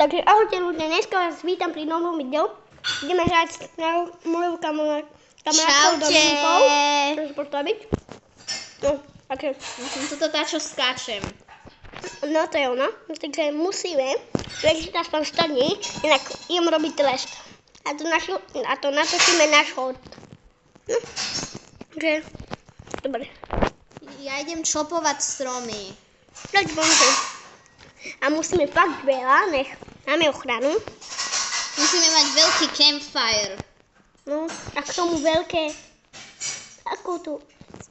Takže ahojte ľudia, dneska vás vítam pri novom videu. Ideme hrať na moju kamarátkou Dominikou. Môžeš postaviť? No, také. Musím toto čo skáčem. No to je ona. Takže musíme ležiť aspoň 100 dní, inak idem robiť trest. A to natočíme náš hod. No, takže, dobre. Ja idem čopovať stromy. Leď vonku. A musíme fakt veľa, nech máme ochranu. Musíme mať veľký campfire. No, a k tomu veľké. Ako to?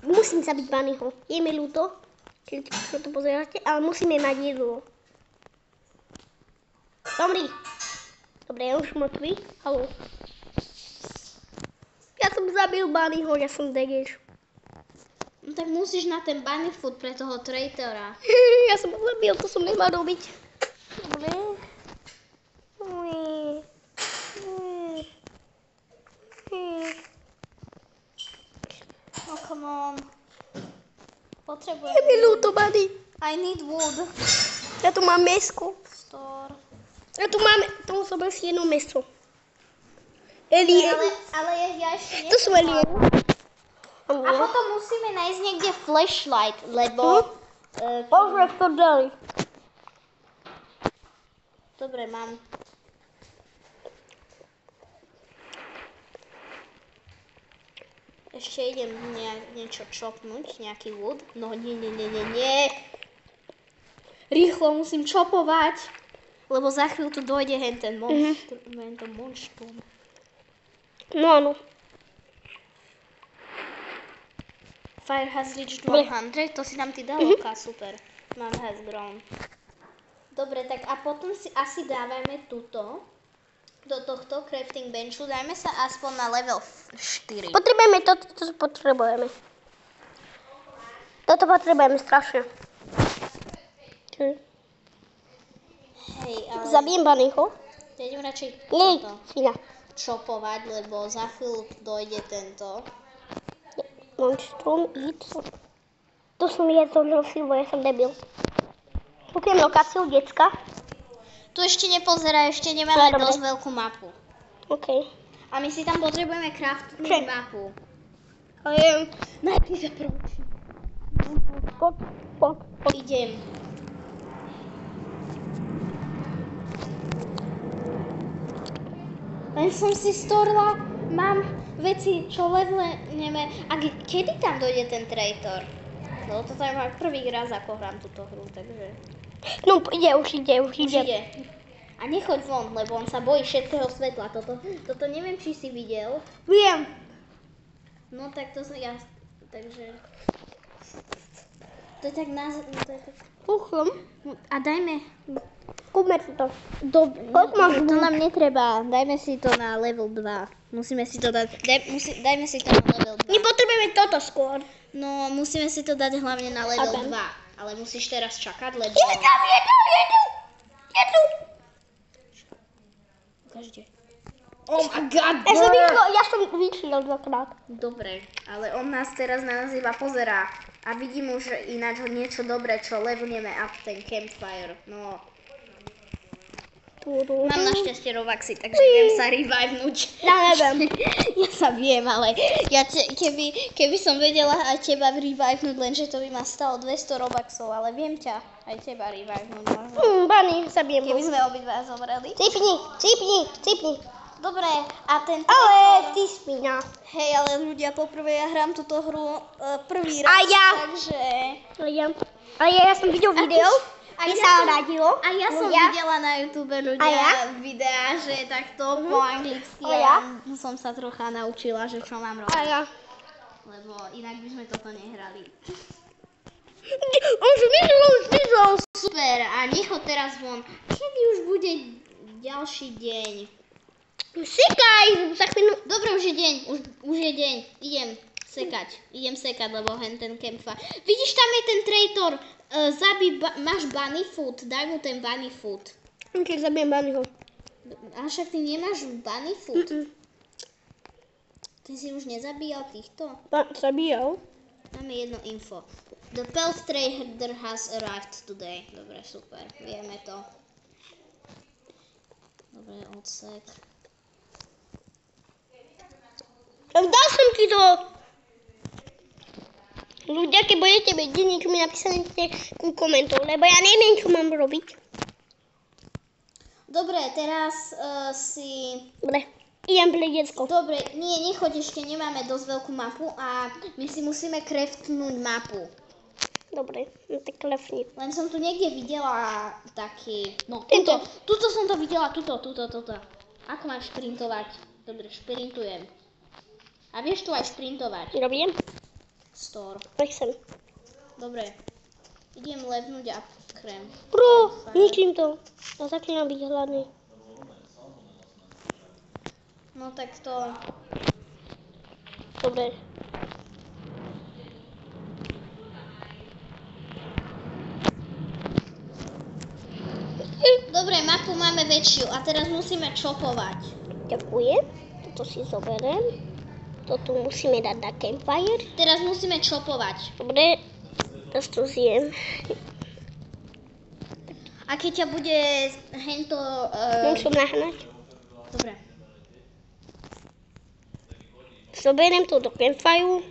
Musím zabiť Bunnyho. Je mi ľúto, keď to pozeráte, ale musíme mať jedlo. Zomri. Dobre, je už mŕtvý. Haló. Ja som zabil Bunnyho, ja som degeš. No tak musíš na ten bunny food pre toho traitora. Ja som ho zabil, to som nemal robiť. Dobre. Oh, come on. Potrebujem. Je mi ľúto, Bunny. I need wood. Ja tu mám mäsko. Store. Ja tu máme, tu som si jedno mäso. Alien. Ale ja ešte To sú alien. A potom musíme nájsť niekde flashlight, lebo... Pozrieš to dali. Dobre, mám. Ešte idem niečo čopnúť, nejaký wood. No nie. Rýchlo musím čopovať, lebo za chvíľu tu dojde ten monštrum. No áno. Fire has reached 100, to si nám ty dal, super. Mám has grown. Dobre, tak a potom si asi dávajme túto, do tohto crafting benchu, dajme sa aspoň na level 4. Potrebujeme toto, čo potrebujeme. Toto potrebujeme strašne. Hej, ale Zabijem Bunnyho. ja idem radšej Nie, toto svinia. čopovať, lebo za chvíľu dojde tento. Monstrum, tu som jedol silvo, ja som debil. Kúpim lokáciu, decka. Tu ešte nepozeraj, ešte nemáme dosť veľkú mapu. OK. A my si tam potrebujeme craftnúť mapu. Ale Najprv sa proučím. poď. Idem. Len som si storla, mám veci, čo levelneme. A kedy tam dojde ten traitor? No toto je môj prvý raz, ako hrám túto hru, takže... No, už ide. A nechoď von, lebo on sa bojí všetkého svetla. Toto neviem, či si videl. Viem. No tak to som ja, takže... To je tak Kúchom. A dajme... Kúpme si to. Dobre, Koľko máš to nám netreba. Dajme si to na level 2. Musíme si to dať. Dajme si to na level 2. My potrebujeme toto skôr. No, musíme si to dať hlavne na level 2. Ale musíš teraz čakať, lebo... Je tu. Ukážte. Oh my god, Ja som vyšiel dvakrát. Dobre, ale on nás teraz na nás iba pozerá. A vidím už ináč niečo dobré, čo levelneme up ten campfire. No. Mám našťastie rovaxy, takže viem sa revivenúť. Ja neviem. Ja sa viem, ale keby som vedela aj teba revivenúť, lenže to by ma stalo 200 robaxov, ale viem ťa aj teba revivenúť možno. Bunny, zabijem ho. Keby sme obidva zomreli. Cipni. Dobre, a ten Ale ty spína. Hej, ale ľudia, poprvé ja hrám túto hru prvý raz, A ja. takže... A ja som videl video. Mne sa radilo. A ja som videla na YouTube ľudia videá, že takto po anglicky som sa trocha naučila, že čo mám robiť. A ja. Lebo inak by sme toto nehrali. On zmizol. Super, a nechod teraz von. Kedy už bude ďalší deň? Sekaj, za chvíľu. Dobre, už je deň, už je deň. Idem sekať, lebo ten campfire. Vidíš, tam je ten traitor. Máš bunny food, daj mu ten bunny food. Ok, zabijem Bunnyho. A však ty nemáš bunny food. Ty si už nezabíjal týchto? Zabíjal. Máme jedno info. The Pelt Trader has arrived today. Dobre, super, vieme to. Dobre, odsek. Dal som ti to. Ľudia, keď budete vedieť, niečo mi napísať ku komentov, lebo ja neviem, čo mám robiť. Dobre, teraz Dobre, idem pre detsko. Dobre, nechoď ešte, nemáme dosť veľkú mapu a my si musíme craftnúť mapu. Dobre, no tak lefni. Len som tu niekde videla taký... No, Tento. tuto som to videla, tuto. Ako mám šprintovať? Dobre, šprintujem. A vieš tu aj šprintovať. Robím? Store. Nechcem. Dobre. Idem levnúť a krem. Bro, ničím to. Ja začínam byť hladný. No tak to... Dobre. Dobre, mapu máme väčšiu a teraz musíme čopovať. Ďakujem. Toto si zoberiem. Toto musíme dať na campfire. Teraz musíme čopovať. Dobre, teraz to zjem. A keď ťa bude hento... Musím nahnať. Dobre. Zoberiem to do campfire.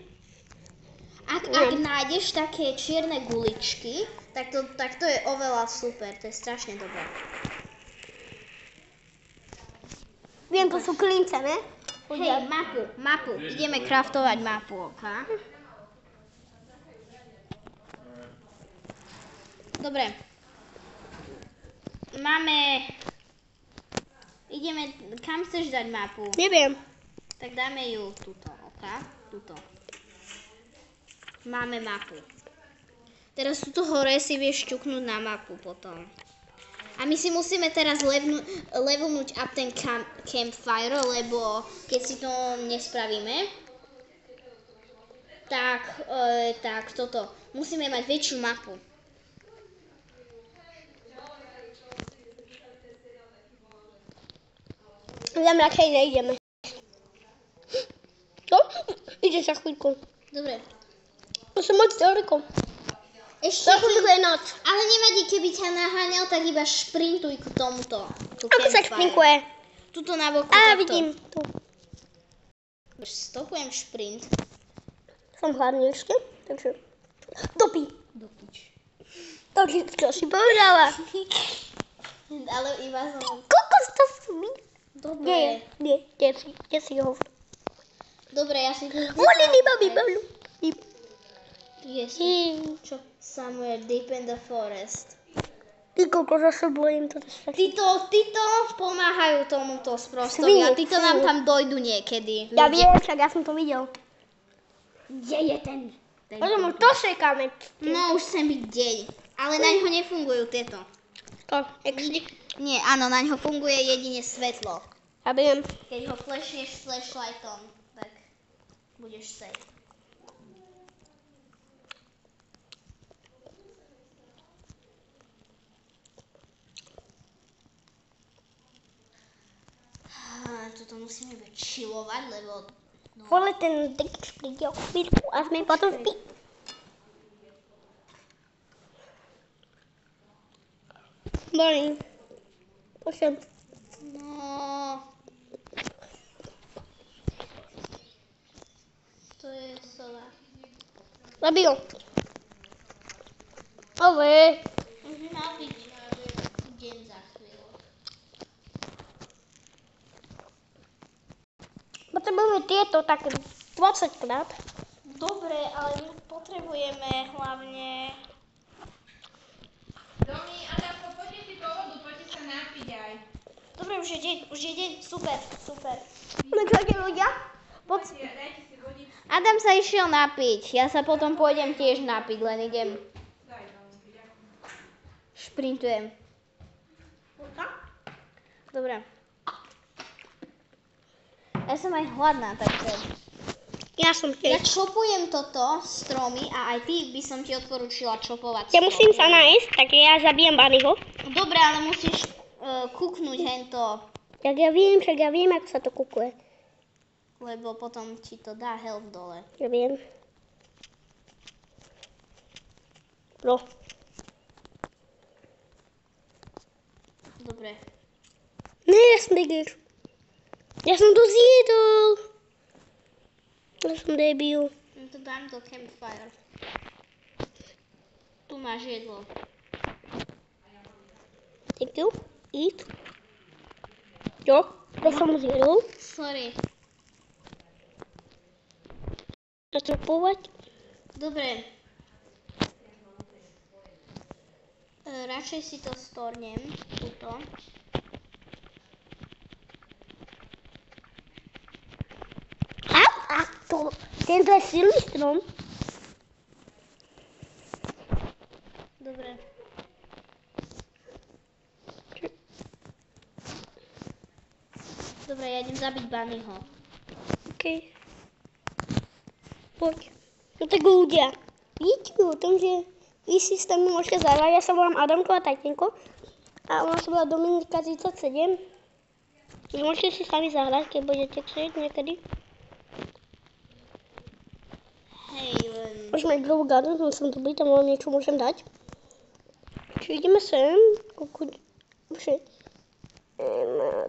Ak nájdeš také čierne guličky, tak to je oveľa super, to je strašne dobré. Viem, to sú klince, ne? Hej, mapu. Ideme craftovať mapu, ok? Dobre. Kam chceš dať mapu? Neviem. Tak dáme ju tuto, ok? Tuto. Máme mapu. Teraz tuto hore si vieš šťuknúť na mapu potom. A my si musíme teraz levelnúť up ten campfire, lebo keď si to nespravíme, tak toto. Musíme mať väčšiu mapu. Tam radšej nejdeme. No, ide za chvíľku. Dobre. To som moc ďaleko. Ešte je noc. Ale nevadí, keby ťa naháňal, tak iba šprintuj k tomuto. Ako sa šprinkuje? Tuto na boku. Á, takto. vidím. Tu. Stopujem šprint. Som hladný ešte, takže... Dopí. Do pič. To čo si povedala. Ale iba som... Kokos to smí. Dobre. Kde si ho? Dobre, ja si tu... Balu. Yes. Čo? Somewhere deep in the forest. Ty kokos, ja sa bojím to strašne. Títo pomáhajú tomuto sprostovi a títo nám tam dojdu niekedy. Ja viem, však ja som to videl. Kde je ten? Potom už to sekáme. No už sem byť deň. Ale na ňo nefungujú tieto. To, exli. Nie, áno, na ňo funguje jedine svetlo. Ja viem. Keď ho flashneš flashlightom, tak budeš safe. Tuto musíme chillovať, lebo... No. Vole, ten deč príde o chvíľku a sme potom spí. Bolím. Pošem. No. To je sova. Zabil. Ove. Môže nabiť deň za chvíľu. Potrebujeme tieto tak 20 krát. Dobre, ale my potrebujeme hlavne... Domi, Adamko, poďte si po vodu, poďte sa napiť aj. Dobre, už je deň, super. No čujete ľudia? Dajte si vodičku. Adam sa išiel napiť, ja sa potom pôjdem tiež napiť, len idem, Daj, Domi, šprintujem. Dobre. Ja som aj hladná, takže... Ja som Ja tiež. čopujem toto stromy a aj ty by som ti odporúčila čopovať Ja musím sa nájsť, tak ja zabijem Bunnyho. Dobre, ale musíš kúknúť hento, Tak ja viem, ako sa to kúkuje. lebo potom ti to dá health dole. Ja viem. Bro. Dobre. Ne, ja som debil. Ja som to zjedol. Ja som debil. No to dám do campfire. Tu máš jedlo. Thank you. Eat. Jo, to som zjedol. Sorry. Nastupovať. Dobre. Radšej si to stornem. Tuto. A to, tento je silný strom. Dobre. Dobre, ja idem zabiť Bunnyho. OK. Poď. No tak ľudia, vidíte o tom, že vy si s tam môžete zahrať. Ja sa volám Adamko a Tatinko. A ona sa volá Dominika 37. Môžete si s nami zahrať, keď budete chcieť niekedy. Hej, len... Už mám Glow Garden, som dobrý, tam vám niečo môžem dať. Či ideme sem, pokud...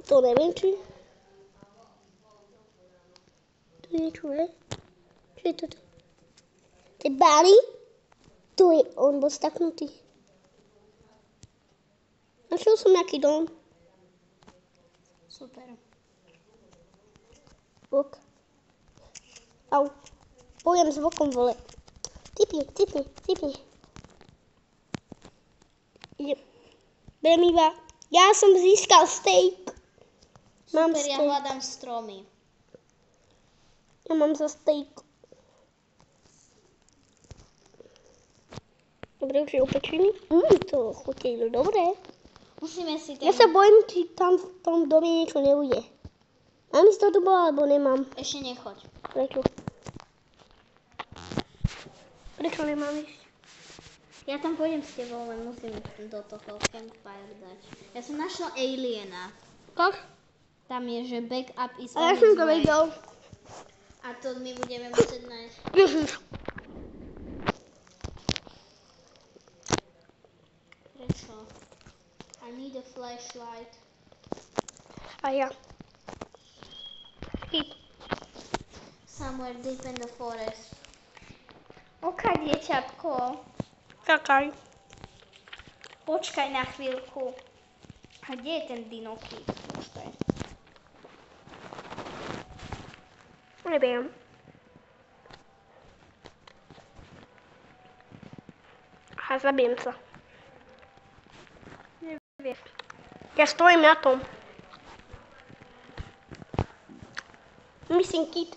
To neviem, či... Tu niečo je? Čo je toto? To je Barry? Tu je, on bol staknutý. Našiel som nejaký dom. Super. Bok. Au. Pojem s bokom, vole. Typni. Idem. Berem iba. Ja som získal steak. Mám Super, ja steak. hľadám stromy. Ja mám za steak. Dobre, už je upečený. To chutí dobre. Musíme si Ja sa bojím, či tam v tom dome niečo neujde. Mám ísť do dobu, alebo nemám? Ešte nechoď. Prečo? Prečo nemám ísť? Ja tam pôjdem s tebou, len musím do toho campfire dať. Ja som našla aliena. Kož? Tam je, že backup is A ja on som its to way. vedel. A to my budeme musieť nájsť. Ježiš. Prečo? I need a flashlight. A ja. Skip. Somewhere deep in the forest. Oka, dieťatko. Čakaj. Počkaj na chvíľku. A kde je ten dinoky? Počkaj. Neviem. A zabijem sa. Neviem. Ja stojím na tom. Missing kit.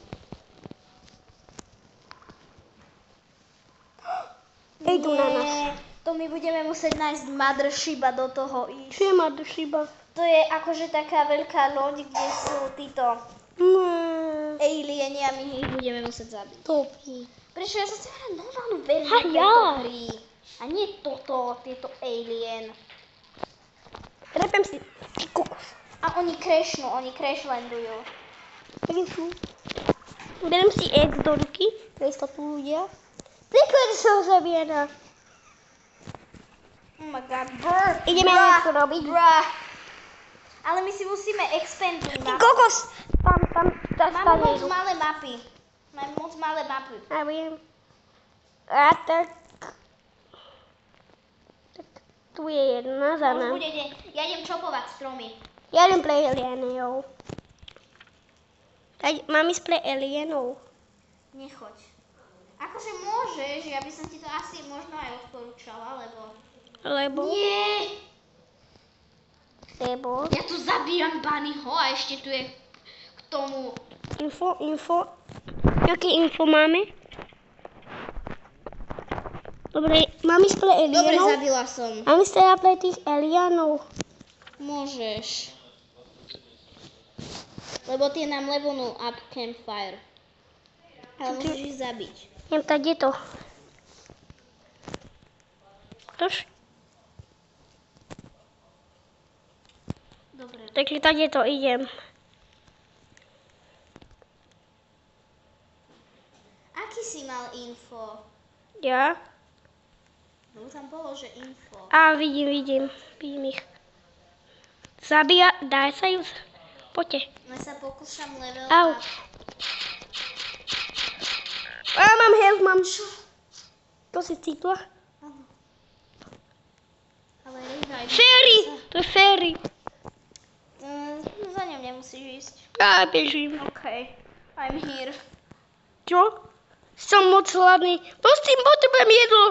Ejdu na nás. To my budeme musieť nájsť Mothership a do toho ísť. Čo je Mothership? To je akože taká veľká loď, kde sú títo alieni a my ich budeme musieť zabiť. Topí. Prečo ja som si hrať normálnu verziu Ha, tejto ja. hry. A nie tieto alien. Repem si. Ty kokos. A oni crashlandujú. Berem si egg do ruky. To je tu ľudia. Príklad sa ho zabiera. Oh my god, brr. Ideme niečo robiť. Bruh. Ale my si musíme expandovať Ty mapu. kokos. Tam, Máme moc malé mapy. Ja viem. A tak tu je jedna za Už nám. bude deň. Ja idem čopovať stromy. Ja idem pre alienov. Mám ísť pre alienov. Nechoď. Akože môžeš, ja by som ti to asi možno aj odporúčala, Lebo? Nie! Lebo? Ja tu zabíjam Bunnyho a ešte tu je k tomu... Info. Aké info máme? Dobre, mám ísť pre alienov? Dobre, zabila som. Mám ísť teda pre tých alienov. Môžeš. Lebo tie nám levelnú up campfire. Ale musíš ich zabiť. Jem tak, kde to? Tož? Dobre. Takže tak je to, idem. Aký si mal info? Ja? No tam bolo, že info. Vidím ich. Zabíja, dá sa ju. Poďte. Ja sa pokúšam level Au. up. Mám health, mám. To si cítila? Áno. Ale revive. Fairy! To je fairy. Za ňou nemusíš ísť. Ja bežím. OK. I'm here. Čo? Som moc hladný. Prosím, potrebujem jedlo.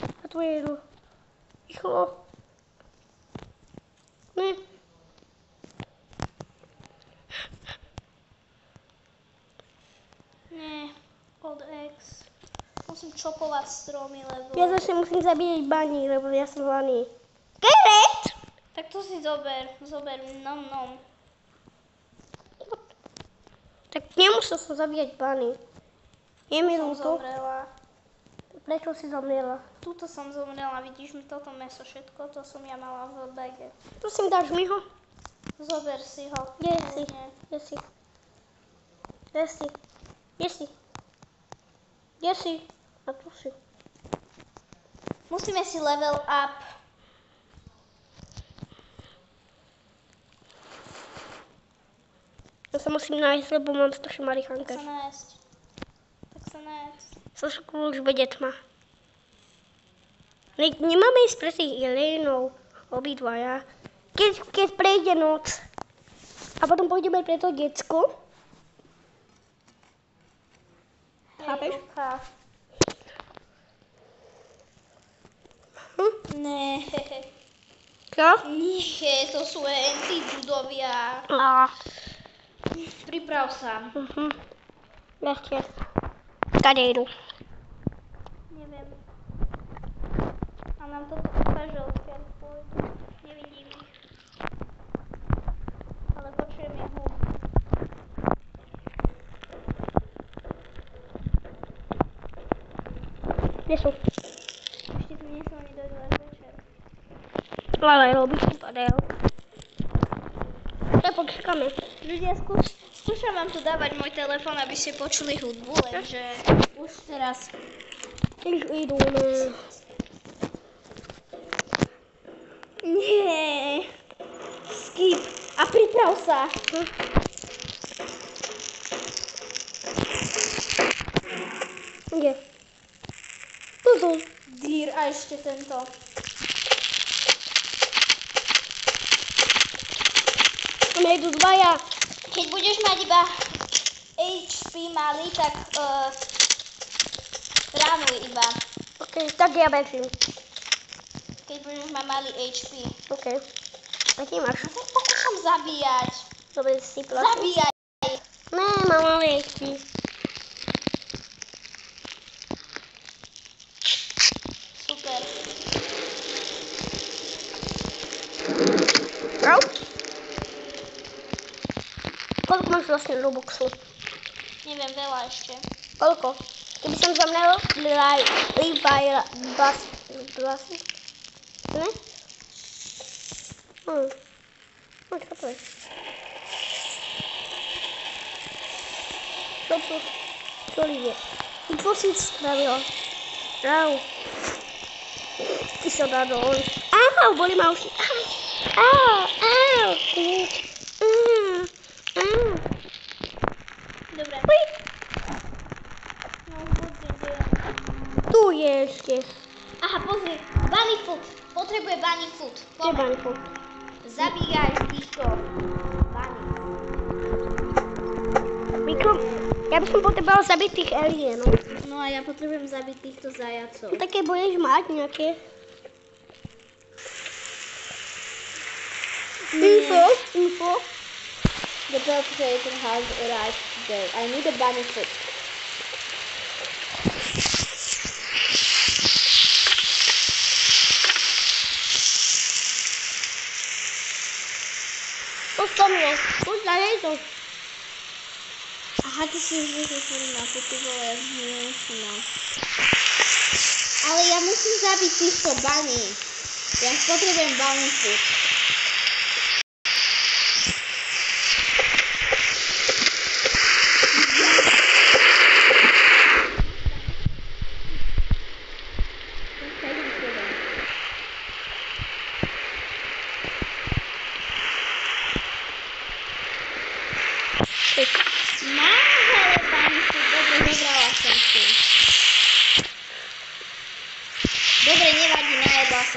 A tvoje jedlo. Rýchlo. Ne. Nie. Old X. Musím čopovať stromy, lebo... Ja zase musím zabíjať baní, lebo ja som hladný. Carrot! Tak to si zober. Zober. Nom. Tak nemusel som zabíjať baní. Je mi Som ľúto. zomrela. Prečo si zomrela? Tuto som zomrela. Vidíš mi toto meso všetko? To som ja mala v bage. Prosím, dáš mi ho? Zober si ho. Kde si? Nie. Kde si? Kde si? Kde si? Kde si? A tu si. Musíme si level up. Ja sa musím nájsť, lebo mám strašne malý Tak hanker. sa nájsť. Trošku už bude tma. Nemáme ísť pre tých Elénov, obidvaja. Keď prejde noc. A potom pôjdeme pre to decko. Chápeš? Luka. Ne. Čo? Nie, to sú tí budovia. Priprav sa. Ešte. Kade idú? Neviem. A nám to ukáže, odkiaľ pôjdu. Nevidím ich. Ale počujem ich hud. Kde sú? Ešte tu nie sú, oni dojdu až večer. Ale robíš tu padajú. Tak počkáme. Ľudia, skúšam vám tu dávať môj telefón, aby ste počuli hudbu, lenže už teraz... Už idú, ne. Nie. Skip. A priprav sa. Kde? Tu sú. Dír a ešte tento. Tam idú dvaja. Keď budeš mať iba HP malý, tak ránuj iba. OK, tak ja bežím. Keď budeš mať malý HP. OK. Aký máš? Ja sa pokúšam zabíjať. Dobre, si plašu. Zabíjať. Ne, mám malé ešte. Super. Čau? Koľko máš vlastne Robuxu? Neviem, veľa ešte. Koľko? Keby som zomrel, Basy? Ne? No, čo to je? Čo ide? Čo si spravila? Čau. Ty sa dá dole. Au, boli ma uši. Au. Dobre. Uj. No, pozri, kde je. Tu je ešte. Aha, pozri. Bunny food. Potrebuje bunny food. Kde Poďme. banku? Zabíjaj týchto bunny. Mikro, ja by som potrebovala zabiť tých alienov. No a ja potrebujem zabiť týchto zajacov. Také budeš mať nejaké? Info. The perpetrator has arrived today. I need a bunny food. Poď po mne. Poď ďalej to. Aha, ty si už vyšli na ty vole, no. Ale ja musím zabiť týchto bunny. Ja potrebujem bunny food.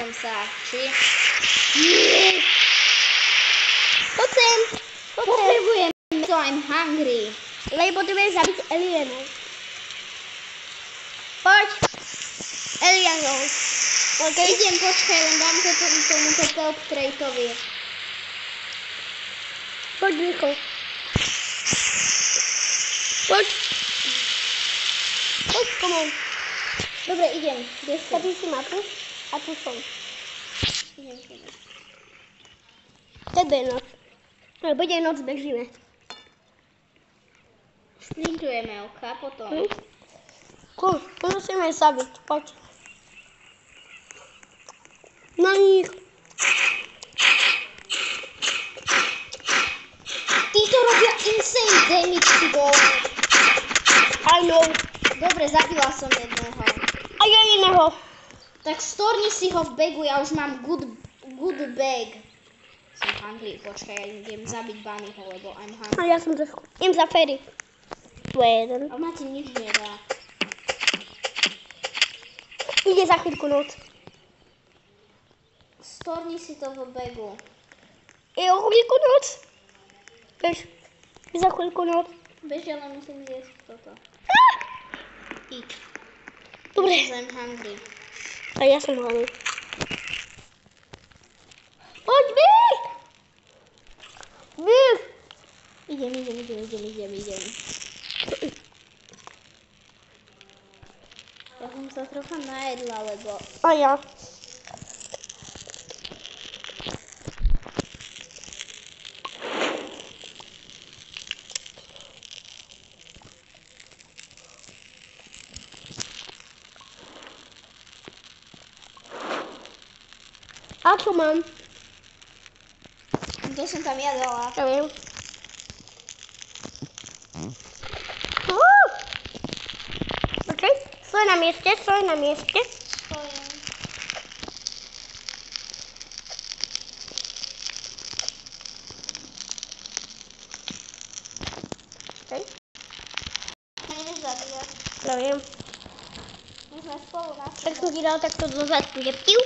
som sa. Či? Poď sem. Potrebujem to, I'm hungry. Lebo potrebujem zabiť alienov. Poď. Alienov. Okay. Idem, počkaj, len dám to tomuto top traitovi. Poď, Niko. Poď. Poď, come on. Dobre, idem. Kde si? Zapíš si mapu a tu som. Idem k nemu. Tebe je noc. Ale bude noc, bežíme. Sprintujeme, ok, potom. Cool, musíme zabiť, poď. Na nich. Títo robia insane damage, ty vole. I know. Dobre, zabila som jedného. A ja iného. Tak storni si ho v bagu, ja už mám good bag. Som hungry, počkaj, ja idem zabiť Bunnyho, lebo I'm A hungry. ja som trošku. Idem za Ferry. Tu je jeden. A máte nič nedá. Ide za chvíľku noc. Storni si to v bagu. Je o chvíľku noc. Bež. Je za chvíľku noc. Bež, ale musím zjesť toto. Eat. Dobre. Because I'm hungry. A ja som hladný. Poď, bež! Bež! Idem. Ja som sa trocha najedla, lebo... A ja. A čo mám? To som tam ja dala. Ja viem. OK, stoj na mieste. Stojím. OK, Nejdeš zabíjať. ja viem. My sme spolu na Tak som ti dal takto do zadku, že piu.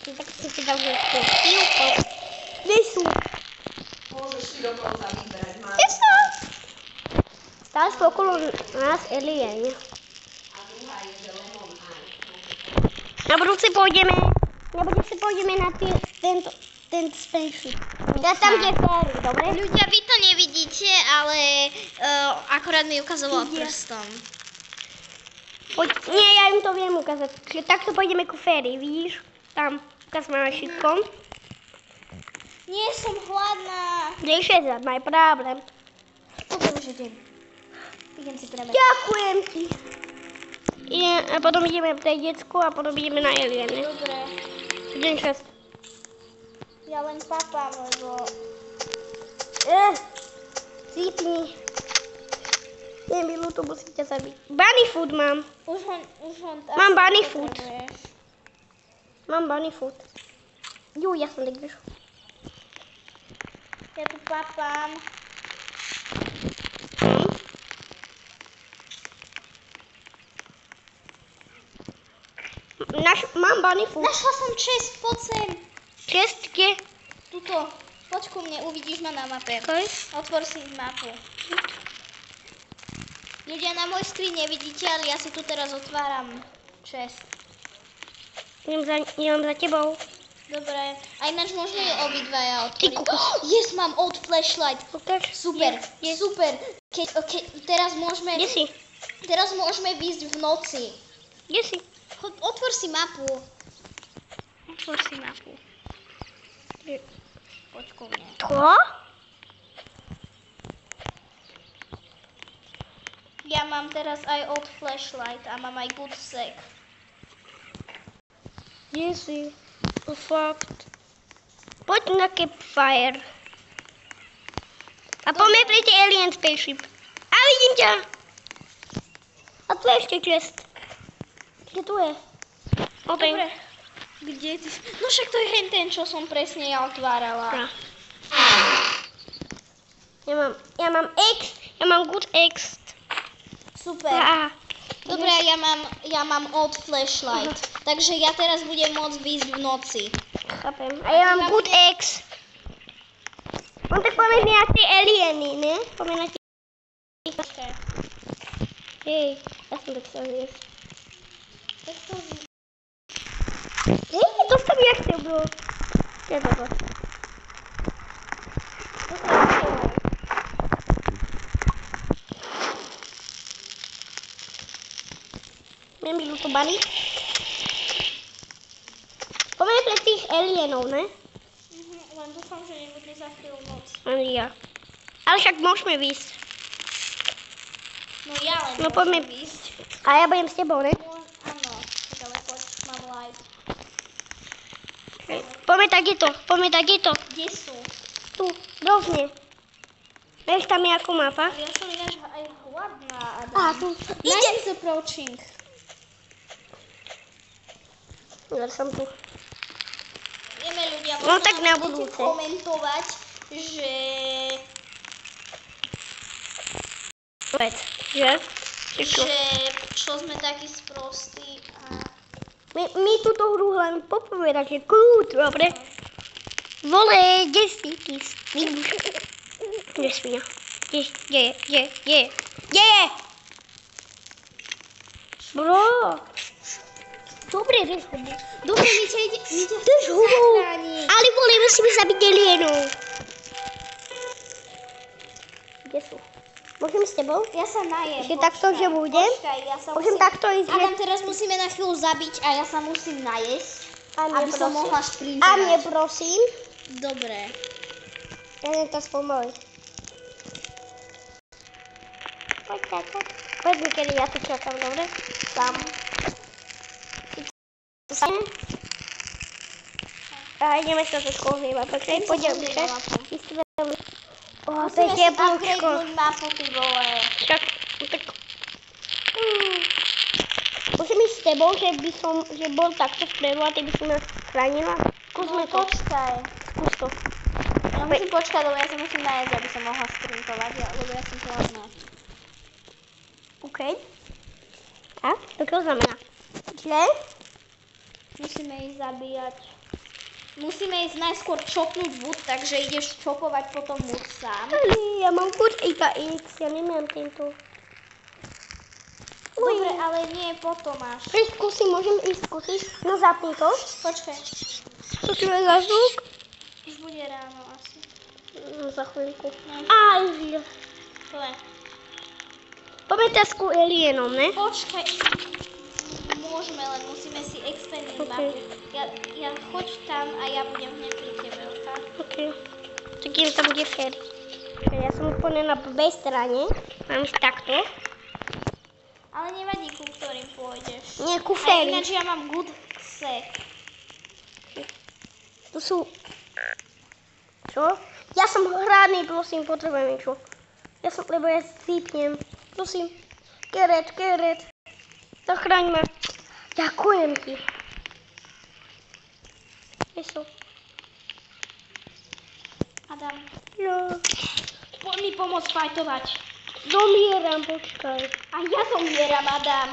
Tak som ti dal, že piu. Kde sú? Môžeš si dokonca vyberať málo. Kde sú? Stále sú okolo nás alieni. A druhá je, že lemon eye. Na budúce pôjdeme na ten spaceship. Ja tam, kde je Ferry, dobre? Ľudia, vy to nevidíte, ale akorát mi ukazoval prstom. Nie, ja im to viem ukázať. Čiže takto pôjdeme ku Ferry, vidíš? Tam, ukaz máme všetko. Nie som hladná. Dejšie zad, maj problém. Dobre, už idem. Idem si prebrať. Ďakujem ti. A potom ideme v tej decku a potom ideme na alieny. Dobre. Idem čas. Ja len papám, lebo... Cípni. Je mi ľúto, musím ťa zabiť. Bunny food mám. Už ho Mám bunny food. potrebuješ. Mám bunny food. Jú, ja som tak vyšla. Ja tu papám. Mám bunny food. Našla som čest, poď sem. Čest, kde? Tuto. Poď ku mne, uvidíš ma na mape. Okay. Otvor si mapu. Ľudia, na môj screen nevidíte, ale ja si tu teraz otváram čest. Idem za tebou. Dobre. A ináč môžeme ju obidvaja Ty otvoriť. kokos. Yes, mám old flashlight. Ukáž. Super, Je. super. Teraz môžeme... Kde si? Teraz môžeme výjsť v noci. Kde si? Otvor si mapu. Otvor si mapu. Poď ku mne. To? Ja mám teraz aj old flashlight a mám aj good sec. Kde si? To fakt. Poď na campfire. A poďme prejte alien spaceship. A vidím ťa. A tu je ešte čest. Kde tu je? Dobre. Kde ty? No však to je ten, čo som presne ja otvárala. Ja mám good X. Super. A Dobre, ja mám old flashlight. Takže ja teraz budem môcť výjsť v noci. Chápem. A ja mám good X. On tak poďme na tie alieny, ne? Poďme na tie... Hej, ja som tak chcel zjesť. Hej, to som ja chcel bylo. Je toto. Viem byť to bany. Poďme pre tých alienov, ne? Len dúfam, že nebude za chvíľu noc. Ani ja. Ale však môžeme výjsť. No ja len No poďme. výjsť. A ja budem s tebou, ne? Áno, tak ale poď, mám light. Poďme takéto. Kde sú? Tu, rovne. Nech tam je ako mapa. Ja som ináč aj hladná, Adam. Á, tu. Nice is approaching. Ja som tu. Vieme ľudia, No možno tak na nám budete budúce. komentovať, že... Že? Čo sme takí sprostí a... My túto hru len popovieme také kľúč, dobre? Vole, kde si ty? Kde svinia? Kde je? Bro. Dobre, vieš hubu. Dobre, my ťa Drž hubu. Ale vole, musíme zabiť alienov. Kde sú? Môžem s tebou? Ja sa najem. Ešte takto, že budem? Počkaj, ja sa Môžem takto ísť, že... Adam, teraz musíme na chvíľu zabiť a ja sa musím najesť, A mne aby som prosím. mohla A šprintovať. mne prosím. Dobre. Ja len to spomaliť. Poď, tak. Poď mi, kedy ja tu čakám, dobre? Tam. A ideme sa trošku ohrievať, počkaj, poďme. To je Musíme si teplúčko. upgradenúť mapu, ty vole. Však, tak... Môžem ísť s tebou, že bol takto vpredu a ty by si ma chránila? Skúsme to. Počkaj. Skús to. Ja musím počkať, lebo ja sa musím najesť, aby som mohla sprintovať, lebo ja som hladná. OK. A? To čo znamená? Že? Musíme ísť zabíjať. Musíme ísť najskôr čopnúť wood, takže ideš čopovať potom wood sám. Ale ja mám furt iba X, ja nemám tento. Dobre, ale nie, potom máš. Môžem ísť skúsiť? No zapni to. Počkaj, Čo si je za zvuk? už bude ráno asi. No, za chvíľku. No. Aj, je. To je. Poďme teraz ku alienom, ne? Počkaj. Môžeme, len musíme si expandiť Ok. mapu. Ja choď tam a ja budem hneď pri tebe, ok? OK. Tak idem tam, kde Ferry. Ja som úplne na prvej strane. Mám ísť takto. Ale nevadí, ku ktorým pôjdeš. Nie, ku A Ferry. ináč ja mám good set. Tu sú... Čo? Ja som hradný, prosím, potrebujem niečo. Lebo ja vypnem. Prosím. Keret. Zachraň ma. Ďakujem ti. Eso. Adam, No. poď mi pomôcť fajtovať. Zomieram, počkaj. A ja zomieram, Adam.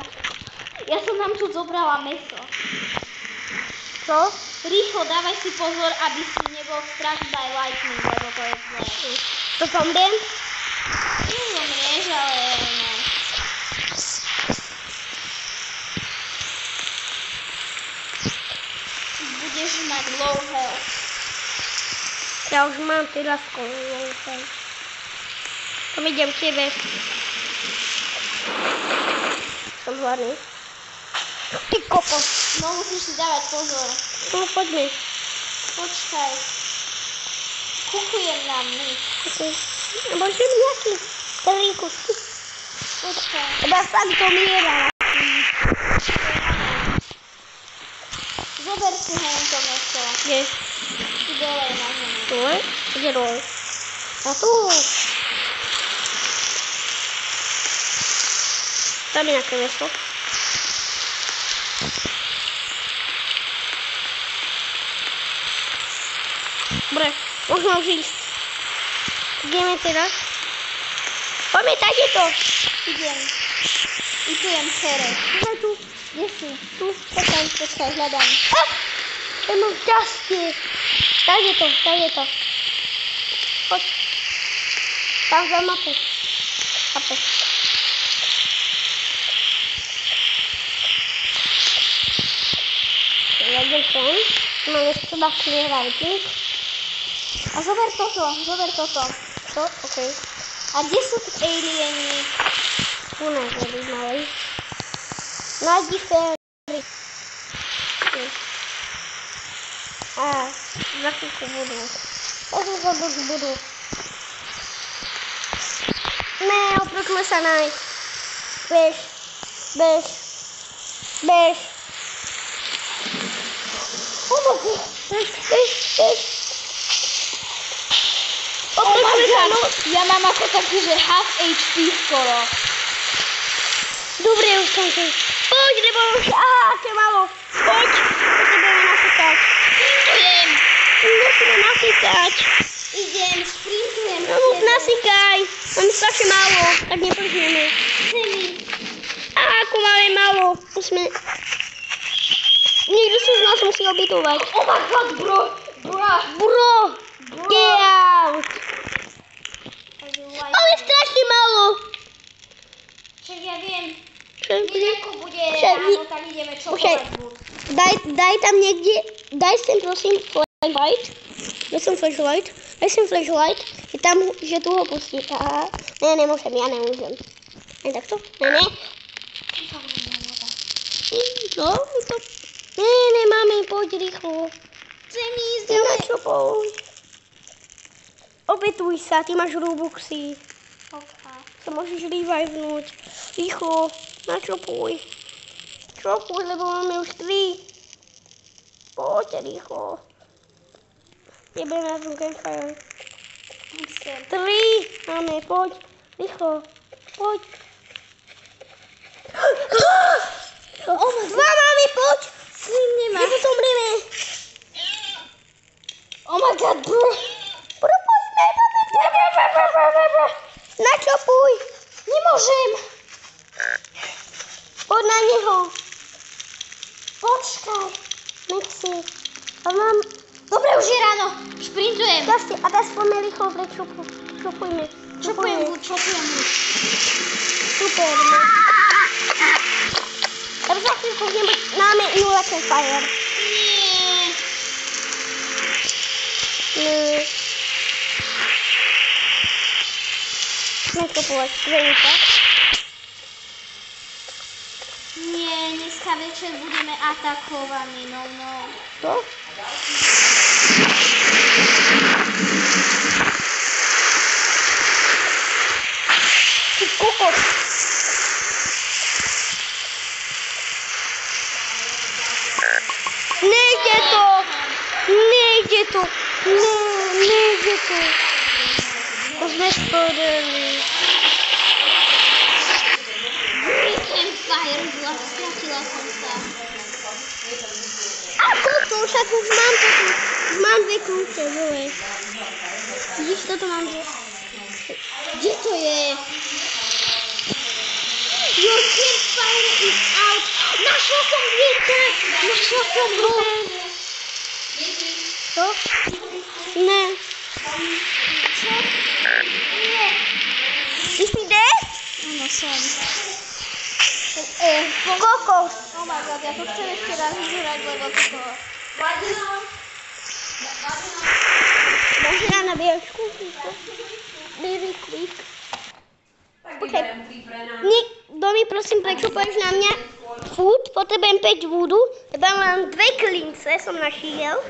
Ja som nám tu zobrala mäso. Čo? Rýchlo, dávaj si pozor, aby si nebol struck by lightning, lebo to je zlé. To zomriem? Nezomrieš, ale no. Budeš mať low health. Ja už mám teraz kolej. Tam idem k tebe. Som hladný. Ty kokos. No musíš si dávať pozor. No poďme. Počkaj. Kukujem nám nič. Okay. Môžem nejaký celý kusky. Počkaj. Lebo ja fakt zomieram. Zober si hento meso. Kde? Tu dole na zemi. Tu je? Kde dole? A tu. Tam je nejaké meso. Dobre, môžeme už ísť. Ideme teda. Poďme takéto. Idem. I tu jem cerek. Daj tu. Kde si? Tu. Počkaj, hľadám. Ja mám šťastie. Tak je to, tak je to. Poď. Tam za mapu. Chápeš. Jedem sem. Mám ešte iba clear. A zober toto. Čo? Okej. A kde sú tí alieni? Tu nevedí malej. Nájdi féry. A za chvíľku budú. Budú. Ne, oprokme sa nájsť. Bež. Pomoci. Bež. Oprokme sa, no. Ja mám ako taký, že half HP skoro. Dobre, už som tu. Poď, nebo už. Aha, aké malo. Poď. Potrebujeme nasypať. Sprintujem. Musíme nasypať. Idem, sprintujem. No, nasykaj. Máme strašne málo, tak nepožijeme. A ako máme málo. Musíme... Niekto sa z nás musí obytovať. Oh my god, bro. Bro. Get out. Ale strašne málo. Však ja viem. Čo je? Keď ako bude Však ráno, tak ideme čokovať bud. Daj tam niekde, daj sem prosím flashlight. Daj sem flashlight. Je tam, že tu ho pustí. Aha. Ne, nemôžem, ja nemôžem. Ne, takto? Ne. No, to... Ne, mami, poď rýchlo. Chcem ísť, Na čo poď? Obetuj sa, ty máš Robuxy. Sa môžeš revivnúť. Rýchlo, na čo poď? Lebo máme už 3. Poď rýchlo. Jebem na tom campfire. 3 máme, poď. Rýchlo, poď. 2 máme, poď. Nemá. Nebo zomrieme. Oh my god, bro. Poď. Na čo pôj? Nemôžem. Poď na neho. Počkaj. Nechci. A mám... Dobre, už je ráno. Šprintujem. Jasne, a teraz poďme rýchlo prečupu. Čopujem. Čopujem bud. Super, no. Teraz za chvíľku budeme máme 0 campfire. Nie. Nečopovať, zveníka. Nie, dneska večer budeme atakovaní, no. To? Ty kokos. Nejde to. Nejde to. To sme spodeli. Campfire, stratila som sa. Ako to? Však už mám to tu. Mám 2 kľúče, dole. Vidíš, toto mám 2. Kde to je? Your campfire is out. Našla som vietor. Co? Ne. Čo? Nie. Ty si dead? Áno, som. Kokos. Oh my god, ja to chcem ešte raz vyzerať, lebo toto... Dáš ja na biežku? Very quick. Okay. Domi, prosím, prečupuješ na mňa food, potrebujem 5 vúdu, lebo mám 2 klince, som našiel.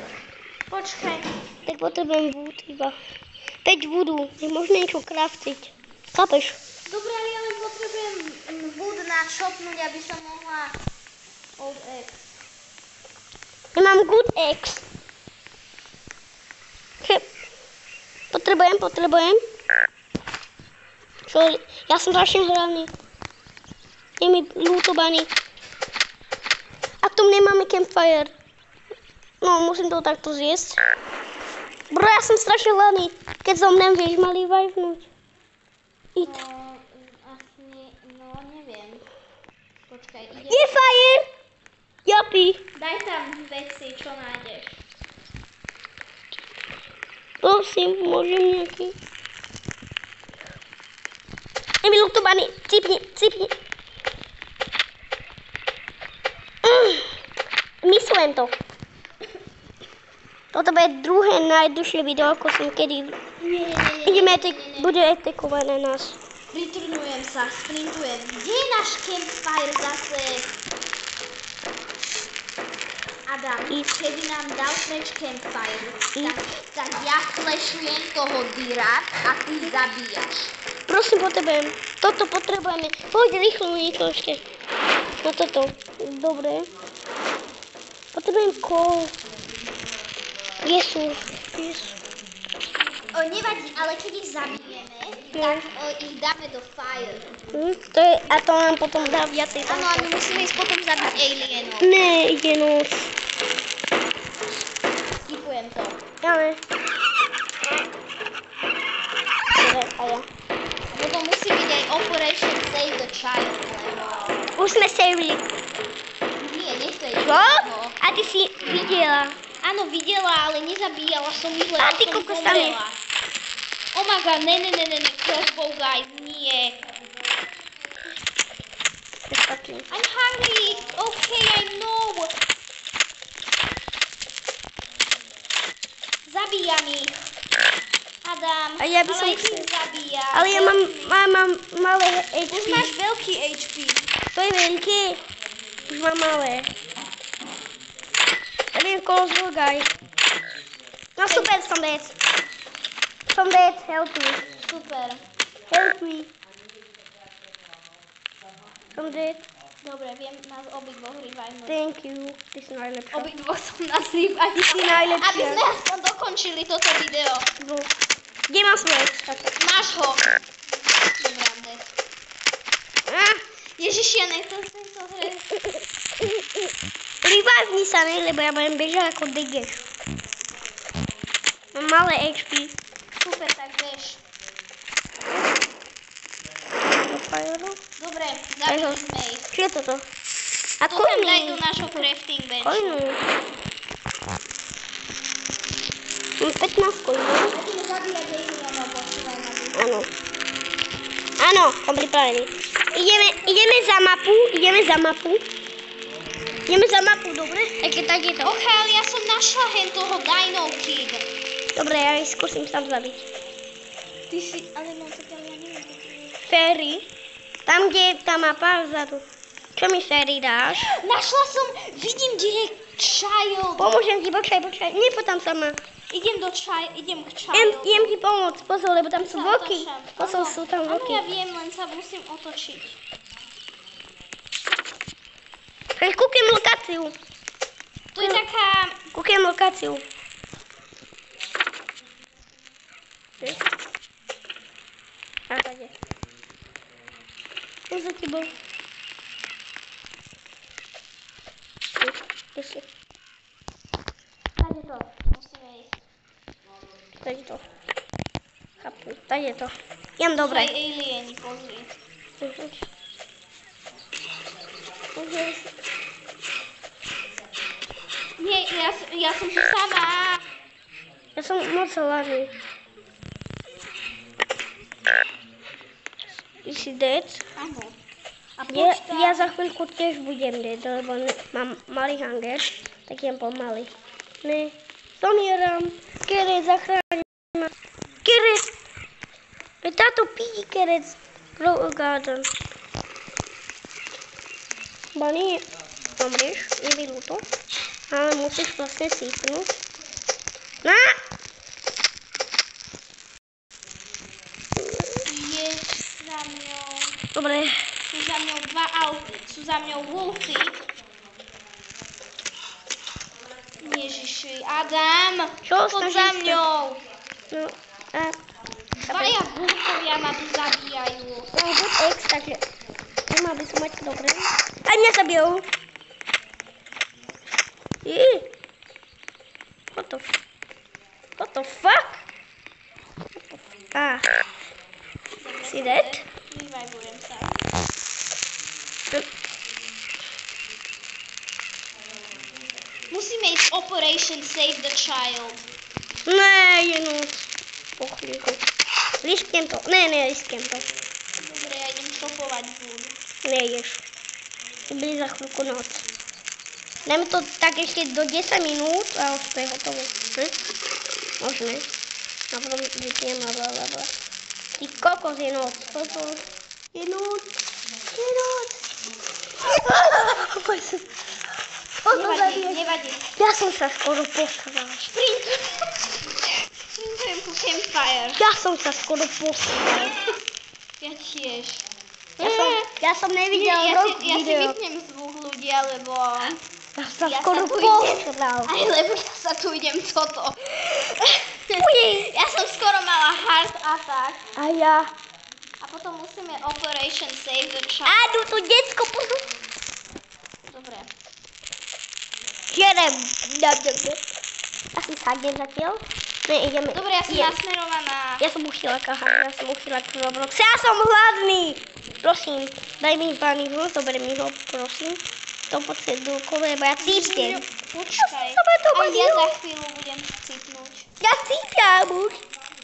Počkaj. Tak potrebujem vúd iba. 5 vúdu, nech môžeme niečo craftiť. Chápeš? Dobre, ale ja len potrebujem wood na shopnúť, aby som mohla old egg. Ja mám good eggs. Potrebujem. Čo, ja som strašne hlavný. Je mi lútobaný. A k tomu nemáme campfire. No, musím to takto zjesť. Bro, ja som strašne hladný. Keď zomnem, vieš ma revivnúť. Eat. No, neviem. Počkaj, ide. Je fire! Jopi. Daj tam veci, čo nájdeš. Prosím, môžem nejaký. Emil, utúbaný. Cipni. Myslím to. Toto bude druhé najdlhšie video, ako som kedy... Bude etekované nás. Pritrňujem sa, sprintujem. Kde je náš campfire zase? Adam, keby nám dal preč campfire, tak ja flešujem toho dyra a ty zabíjaš. Prosím, potrebujem. Toto potrebujeme. Poď rýchlo ešte. Na toto. Dobre. Potrebujem kol. Kde sú? Nevadí, ale keď ich zabijeme, tak ich dáme do fire. A to nám potom dá viacej. Áno, a my musíme ísť potom zabiť alienov. Ne, ide noc. Skipujem to. Ja ne. Dobre, a ja. Lebo musí byť aj Operation Save the Child. Už sme savili. Nie, nechceš. Čo? A ty si videla. Áno, videla, ale nezabíjala som ich, lebo A ty som kokos tam je. pomrela. Oh my god, ne, crossbow guys, nie. I'm hungry. Okay, I know. Zabíjam ich. Adam, A ja by som ale ich chcel. zabíja. Ale ja mám malé HP. Už máš veľký HP. To je veľké. Už mám malé. Ja viem, close the guy. No super, som dead. Help me. Super. Help me. Som dead. Dobre, viem nás obidvoch revivenúť. Thank you. Ty si najlepšia. Obidvoch som nás revivenúť. Ty si najlepšia. Aby sme aspoň dokončili toto video. No. Kde mám svoj? Máš ho. Dobre, I'm dead. Ježiši, ja nechcem to hrať. Revive sa, ne? Lebo ja budem bežať ako degeš. Mám malé HP. Super, tak bež. Dobre, zabili sme ich. Čo je toto? A To tam daj koľný? do nášho crafting benchu. Koľnú? Mám 15 koľnú. Ideme zabíjať alienov, počúvaj ma. Áno, som pripravený. Ideme za mapu, dobre? Tak je to. Ok, ale ja som našla hen toho Dino Kid. Dobre, ja ich skúsim tam zabiť. Ty si, ale no tak ja neviem. Ferry. Tam, kde je tá mapa vzadu. Čo mi Ferry dáš? Našla som, vidím, kde je Child. Pomôžem ti, počkaj. Nepoď tam sama. Idem k Childu. Idem ti pomôcť, pozor, lebo tam sú Sa vlky. otáčam. Pozor, Áno. sú tam Áno, vlky. ja viem, len sa musím otočiť. Hej, kúpim lokáciu. To je taká... Kúpim lokáciu. A tady. To za tebou. Ešte. Tady to, musíme ísť. Tady to. Chápu, tady je to. Jem dobre. Aj alieni, pozri. Nie, ja som tu sama. Ja som moc hladný. Is he dead? Áno. A Ja za chvíľku tiež budem dead, lebo mám malý hunger, tak jem pomaly. Ne, zomieram. Kerec, zachráň ma. Kerec! Táto pí, Kerec. Grow a garden. Bunny, zomrieš, je mi ľúto. Ale musíš vlastne sípnuť. Na! Je za mňou. Dobre. Sú za mňou dva auty. Sú za mňou wolfy. Ježiši, Adam! Čo? Poď Snažím za sa. mňou! No, a... Dvaja wolfovia ma tu zabíjajú. No, buď X, takže... Nemal by som mať dobre. A mňa zabijú. What the fuck? Ah. See that? Revivujem sa. Operation Save the Child. Ne, jenom po chvíľku. Risknem to. Ne, riskem to. Dobre, ja idem šopovať wood. Nejdeš. Bude za chvíľku noc. Dáme to tak ešte do 10 minút a už to je hotovo. Môžeme. A potom vypiem a blablabla. Ty kokos, je noc. Kokos. Je noc. Je noc. Nevadí. Ja som sa skoro posral. Sprintujem ku campfire. Ja som sa skoro posral. Ja tiež. Ja som nevidel Ja rok si video. vypnem zvuk ľudia, lebo... Ja sa Ja skoro sa tu idem. posral. Aj lebo ja sa tu idem toto. Uj. Ja som skoro mala heart attack. A ja. A potom musíme Operation Save the Child. A tu decko pozor. Dobre. Žerem. Asi sadnem zatiaľ. Ne, ideme. Dobre, ja som nasmerovaná. Ja som už chvíľa k Roblox. Ja som hladný. Prosím, daj mi vanilju, zober mi ho, prosím. To procedúrkové, lebo ja cítim. Počkaj. to A ja vadilo. za chvíľu budem cípnúť. Ja cítim už.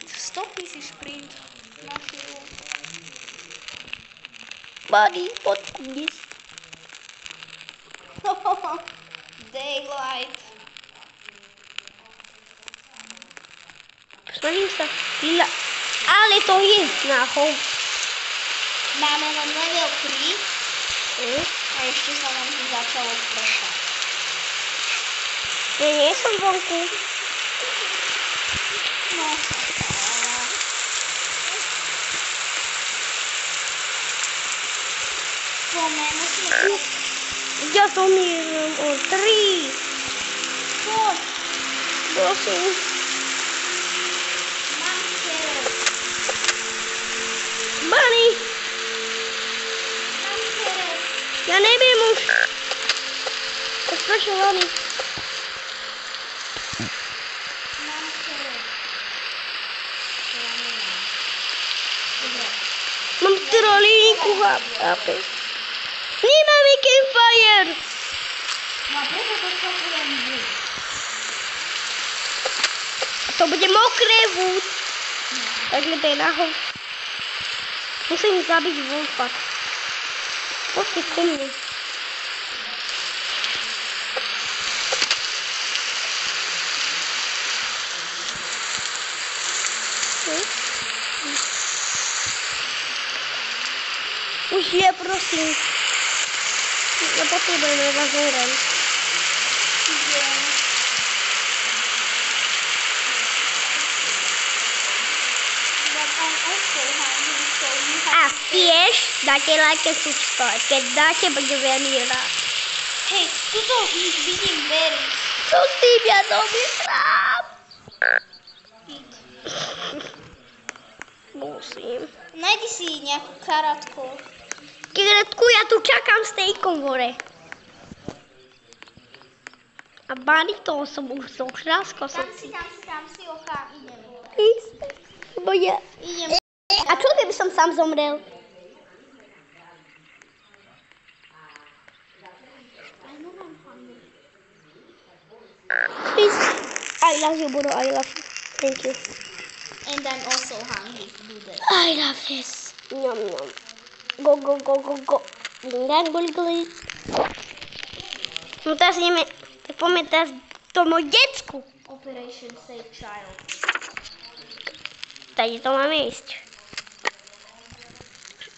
Stopni si šprint. Na chvíľu. Body, odkúdiš. Daylight. Snažím sa. Ale to je náhou. Máme len level 3 a ešte sa nám tu začalo pršať. Ja nie som vonku. No. Poďme, musíme... Ja zomieram o 3. Poď. Prosím. Mám carrot. Bunny, Mám carrot. ja neviem už. To je strašne hlavný. Mám carrot. To ja nemám. Dobre. Mám trolíku, chápeš? Nemáme campfire. No a preto potrebujem wood. To bude mokré wood. Takže to je nahoj. Musím zabiť wolfa. Poďte ku mne. Už je, prosím. Nepotrebujeme vás hore. Idem. But I'm also hungry, so you A have to... tiež dáte like a subscribe. Keď dáte, bude veľmi rád. Hej, tuto vidím berries. Čo s tým ja domyslám? Musím. Najdi si nejakú karatku. Kiretku, ja tu čakám s tejkom hore. A Bunny, toho som už zožral, Tam si, oka, idem. Bo ja... Idem. A čo keby som sám zomrel? Please. I love you, Bodo. I love you. Thank you. And I'm also hungry to do that. I love this. Yum, yum. Go, go, go, go, go. Ding, guli, guli. No teraz ideme, poďme teraz tomu decku. Operation Save Child. Tady to máme ísť.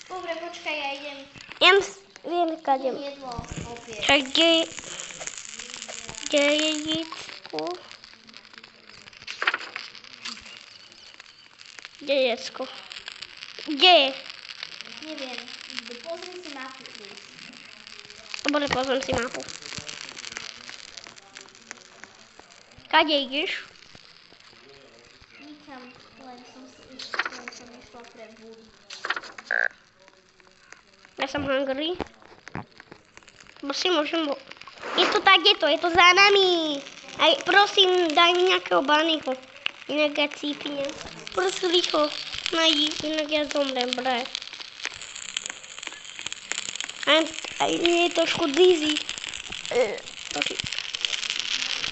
Dobre, počkaj, ja idem. Viem, kade. Jedlo opäť. Čak, kde je decko? Kde je decko? Kde je? Neviem. Pozri si mapu, please. Dobre, pozriem si mapu. Kade ideš? Nikam, len som išla pre wood. Ja som hungry. Prosím, môžem... Je to tak, je to za nami. Aj prosím, daj mi nejakého bunnyho. Inak ja cípnem. Prosím, rýchlo, najdi, inak ja zomrem, bre. Aj nie je trošku dizzy.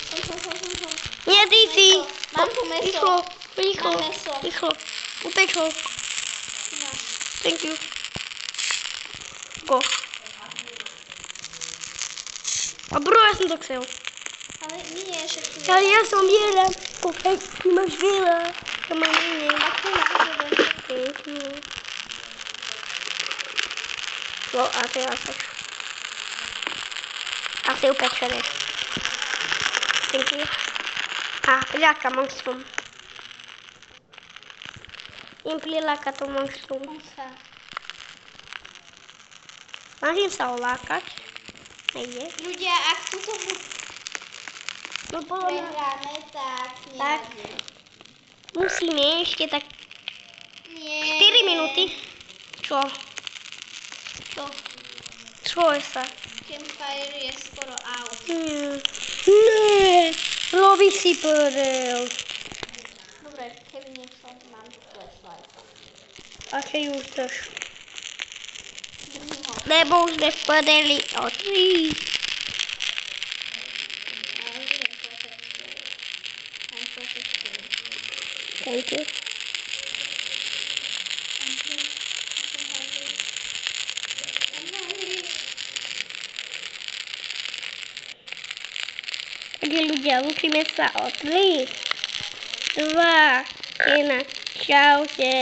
Som sa Nie, ty. Mám tu meso. Rýchlo, rýchlo, Mám meso. rýchlo. Upeklo. No. Thank you. Go. A bro, ja som to chcel. Ale nie, že tu Ale ja som jeden. Pokaj, ty máš veľa. To mám menej. A tu máš jeden. No a teraz tak. Asi upečené. Thank you. A, priláka monstrum. Im priláka to monstrum. Osa. Snažím sa olákať. Nejde. Ľudia, ak túto No bolo na... prehráme, tak Tak. nevadí. Musíme ešte tak Nie. 4 minúty. Čo? Čo je sa? Campfire je skoro out. Nie. Robí si prdel. Dobre, Kevin, nechal, mám flashlight. A keď už chceš? Držím ho. Lebo už sme v prdeli o 3. I'm protected. Thank you. Takže ľudia, učíme sa o 3, 2, 1. Čaute.